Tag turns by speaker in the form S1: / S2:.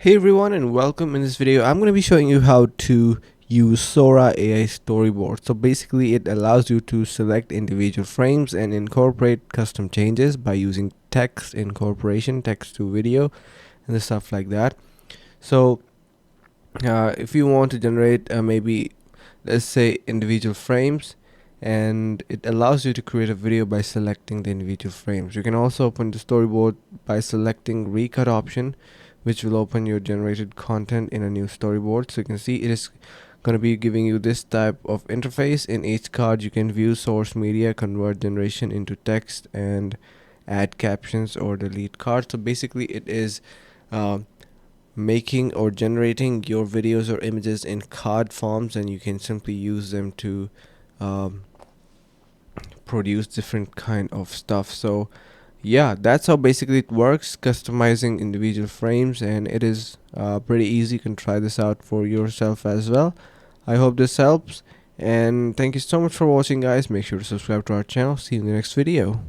S1: Hey everyone and welcome. In this video I'm going to be showing you how to use Sora AI Storyboard. So basically it allows you to select individual frames and incorporate custom changes by using text incorporation, text to video and the stuff like that. So if you want to generate maybe let's say individual frames, and it allows you to create a video by selecting the individual frames. You can also open the storyboard by selecting recut option, which will open your generated content in a new storyboard. So you can see it is going to be giving you this type of interface. In each card you can view source media, convert generation into text, and add captions or delete cards. So basically it is making or generating your videos or images in card forms, and you can simply use them to produce different kind of stuff. So yeah, that's how basically it works, customizing individual frames, and it is pretty easy. You can try this out for yourself as well. I hope this helps, and thank you so much for watching, guys. Make sure to subscribe to our channel. See you in the next video.